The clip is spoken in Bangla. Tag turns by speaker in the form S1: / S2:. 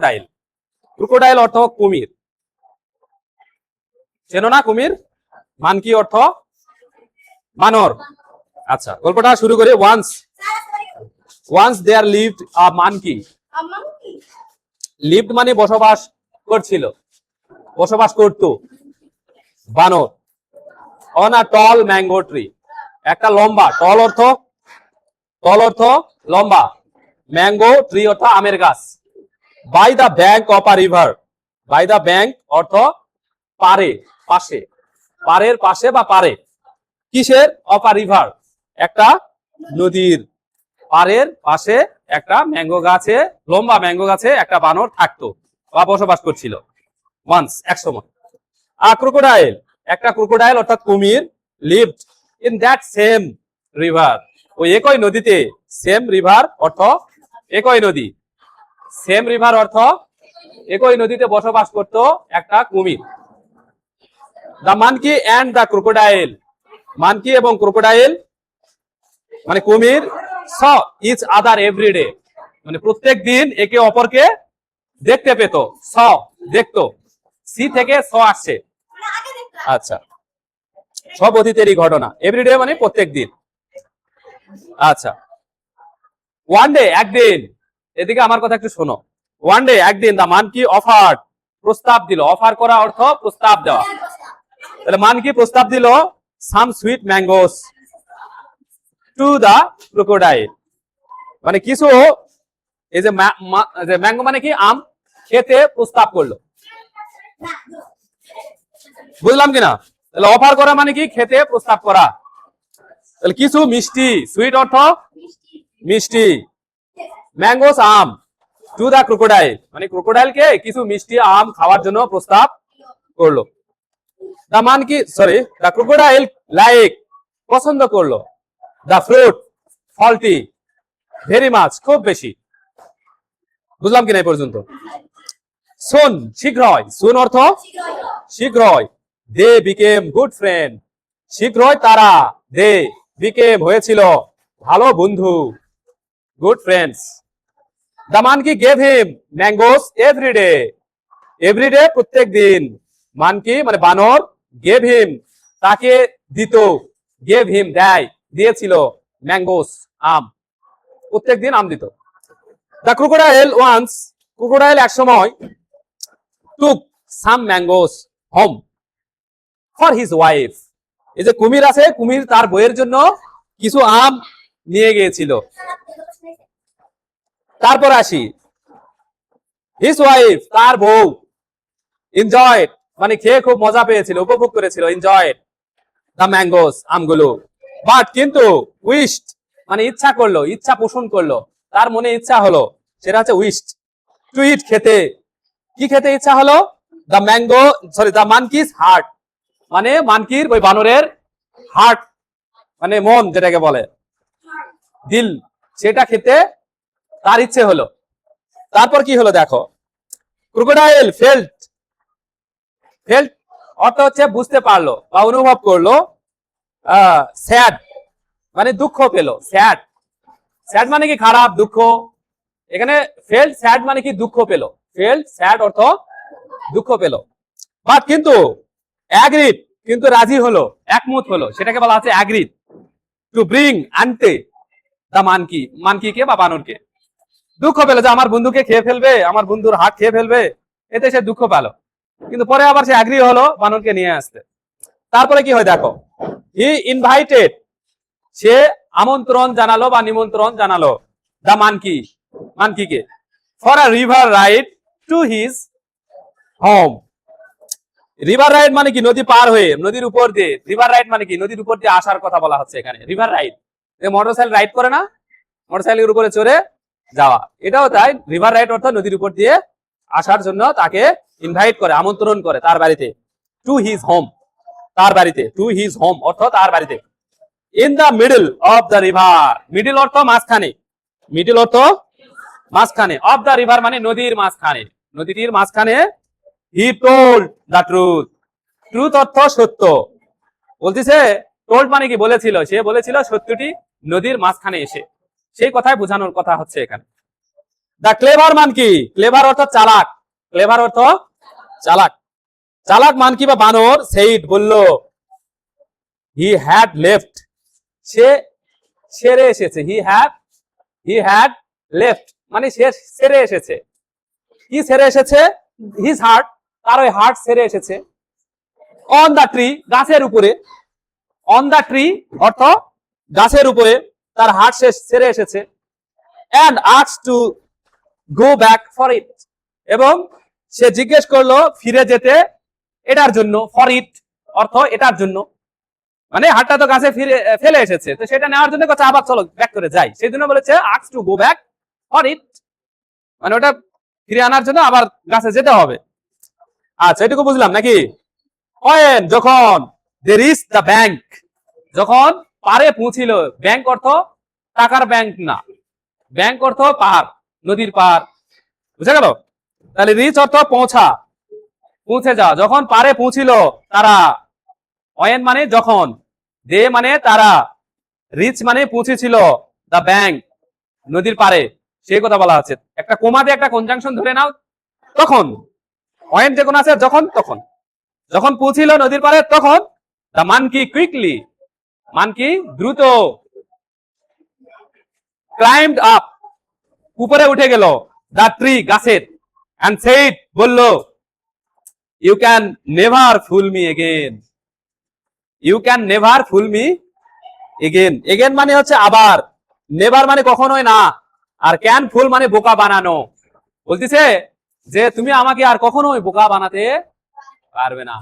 S1: ক্রোকোডাইল। ক্রোকোডাইল অর্থ কুমির, চেনো না কুমির? মানকি অর্থ বানর। আচ্ছা, গল্পটা শুরু করি। Once there lived a monkey. Lived মানে বসবাস করছিল, বসবাস করত বানর। On a tall mango tree, একটা লম্বা, টল অর্থ লম্বা, ম্যাঙ্গো ট্রি অর্থ আমের গাছ। By the bank of a river, by the bank অর্থ পারে, পাশে, পারের পাশে বা পারে। কিসের? অফ আ রিভার, একটা নদীর পারের পাশে একটা ম্যাঙ্গো গাছে, লম্বা ম্যাঙ্গো গাছে একটা বানর থাকতো বা বসবাস করছিল। ওয়ান্স, এক সময়। আ ক্রোকোডাইল, একটা ক্রোকোডাইল অর্থাৎ কুমির, lived in that same river, ওই একই নদীতে। সেম রিভার অর্থ একই নদী, সেম রিভার অর্থ একই নদীতে বসবাস করত একটা কুমির। The monkey and the crocodile, monkey এবং ক্রোকোডাইল মানে কুমির, স ইচ আদার এভরিডে, মানে প্রত্যেক দিন একে অপরকে দেখতে পেত। স দেখতো, সি থেকে স আসছে। আচ্ছা, সব অতীতেরই ঘটনা। এভরিডে মানে প্রত্যেক দিন। আচ্ছা, ওয়ান ডে একদিন, এদিকে আমার কথা একটু শোনো। ওয়ান ডে একদিন, দা মানকি অফার্ড, প্রস্তাব দিল। অফার করা অর্থ প্রস্তাব দেওয়া। তাহলে মানকি প্রস্তাব দিল some sweet mangoes to the crocodile, মানে কিছু, এই যে ম্যাঙ্গো মানে কি আম, খেতে প্রস্তাব করলো। বুঝলাম কিনা? তাহলে অফার করা মানে কি খেতে প্রস্তাব করা। তাহলে কিছু মিষ্টি, সুইট অর্থ মিষ্টি, ম্যাঙ্গোস আম, টু দা ক্রোকোডাইল মানে ক্রোকোডাইলকে কিছু মিষ্টি আম খাওয়ার জন্য প্রস্তাব করলো। The monkey sorry the crocodile like পছন্দ করলো, দা ফ্রুট ফলটি ভেরি মাচ খুব বেশি। বুঝলাম কিনা এই পর্যন্ত? সুন শীঘ্রই, সুন অর্থ শীঘ্রই। দে বিকেম গুড ফ্রেন্ড, শীঘ্রই তারা, দে বিকেম হয়েছিল ভালো বন্ধু, good friends. The monkey gave him mangoes every day, every day প্রত্যেক দিন। মানকি মানে বানর, gave him তাকে দিত, gave him দেয়, দিয়েছিল, ম্যাঙ্গোস আম, প্রত্যেক দিন আম দিত। The crocodile once, crocodile এক সময় took some mangoes home for his wife, এই যে কুমির আছে, কুমির তার বউয়ের জন্য কিছু আম নিয়ে গিয়েছিল। তারপর আসি, হিজ ওয়াইফ তার বউ, এনজয়েড মানে খেয়ে খুব মজা পেয়েছিল, উপভোগ করেছিল, এনজয়েড দ্য ম্যাঙ্গোস আমগুলো। বাট কিন্তু উইশড মানে ইচ্ছা করলো, ইচ্ছা পোষণ করলো, তার মনে ইচ্ছা হলো, সেটা হচ্ছে উইশড টু ইট খেতে। কি খেতে ইচ্ছা হলো? The mango sorry the মানকিস heart, মানে মানকির ওই বানরের হার্ট মানে মন যেটাকে বলে দিল, সেটা খেতে তার ইচ্ছে হলো। তারপর কি হলো দেখো, ক্রোকোডাইল ফেল্ট, ফেল্ট অর্থ হচ্ছে বুঝতে পারলো বা অনুভব করলো, স্যাড মানে দুঃখ পেল, স্যাড, স্যাড মানে কি খারাপ, দুঃখ। এখানে ফেল্ট স্যাড মানে কি দুঃখ পেল, ফেল্ট স্যাড অর্থ দুঃখ পেল। বাট কিন্তু অ্যাগ্রিড কিন্তু রাজি হলো, একমত হলো, সেটাকে বলা হচ্ছে অ্যাগ্রিড টু ব্রিং আনতে দা মানকি, মানকিকে বা বানরকে। দুঃখ পেল যে আমার বন্ধুকে খেয়ে ফেলবে, আমার বন্ধুর হাত খেয়ে ফেলবে, এতে সে দুঃখ পেল, কিন্তু পরে আবার সে অ্যাগ্রি হলো বানরকে নিয়ে আসতে। তারপরে কি হয় দেখো, হি ইনভাইটেড সে আমন্ত্রণ জানালো বা নিমন্ত্রণ জানালো দা মানকি, মানকিকে, for a river ride to his home. River ride মানে কি নদী পার হয়ে, নদীর উপর দিয়ে, রিভার রাইড মানে কি নদীর উপর দিয়ে আসার কথা বলা হচ্ছে এখানে। রিভার রাইড মোটরসাইকেল রাইড করে না, মোটরসাইকেলের উপরে চড়ে যাওয়া, এটাও তাই। রিভার রাইড অর্থাৎ নদীর উপর দিয়ে আসার জন্য তাকে ইনভাইট করে, আমন্ত্রণ করে তার বাড়িতে, টু হিজ হোম, তার বাড়িতে, টু হিজ হোম অর্থ তার বাড়িতে। In the middle of the river, middle অর্থ মাঝখানে, মিডল অর্থ মাঝখানে, অফ দা রিভার মানে নদীর মাঝখানে, নদীটির মাঝখানে। He told the truth, truth অর্থ সত্য, বলতেছে টোল্ড মানে কি বলেছিল, সে বলেছিল সত্যটি নদীর মাঝখানে এসে, সেই কথাই বোঝানোর কথা হচ্ছে এখানে। দ্য ক্লেভার মানকি, ক্লেভার অর্থ চালাক, ক্লেভার অর্থ চালাক, চালাক মানকি বা বানর সেইড বলল, হি হ্যাড লেফট, সে সেরে এসেছে, হি হ্যাড লেফট মানে সে সেরে এসেছে। কি সেরে এসেছে? হিজ হার্ট, তার ওই হার্ট সেরে এসেছে। অন দা ট্রি, গাছের উপরে, অন দা ট্রি অর্থ গাছের উপরে তার হার্ট সেরে এসেছে। and asked to go back for it, এবং সে জিজ্ঞেস করলো ফিরে যেতে এটার জন্য, ফর ইট অর্থ এটার জন্য, মানে হাটটা তো গাছে ফেলে এসেছে, তো সেটা নেওয়ার জন্য কথা আবার চলো ব্যাক করে যাই, সেই জন্য বলেছে asked to go back for it, মানে ওটা ফিরে আনার জন্য আবার গাছে যেতে হবে। আচ্ছা এটুকু বুঝলাম নাকি? when যখন they reached the bank, যখন পারে পৌঁছিল, ব্যাংক অর্থ টাকার ব্যাংক না, ব্যাংক অর্থ পার, নদীর পার, বুঝা গেল? তাহলে রিচ অর্থ পৌঁছা, পৌঁছে যাওয়া। যখন পারে পৌঁছিল তারা, ওয়েন মানে যখন, দে মানে তারা, রিচ মানে পৌঁছেছিল, দা ব্যাংক নদীর পারে, সেই কথা বলা আছে। একটা কোমা দিয়ে একটা কনজাংশন ধরে নাও, তখন ওয়েন যে কোন আছে যখন, তখন যখন পৌঁছিল নদীর পারে তখন, দা মানকি কুইকলি, মানকি দ্রুত, ক্লাইম্বড আপ উপরে উঠে গেল, দা ট্রি গাছের, এন্ড সেড বলল, you can never fool me again, you can never fool me again, again মানে হচ্ছে আবার, নেভার মানে কখনোই না, আর ক্যান ফুল মানে বোকা বানানো, বলতেছে যে তুমি আমাকে আর কখনোই বোকা বানাতে পারবে না।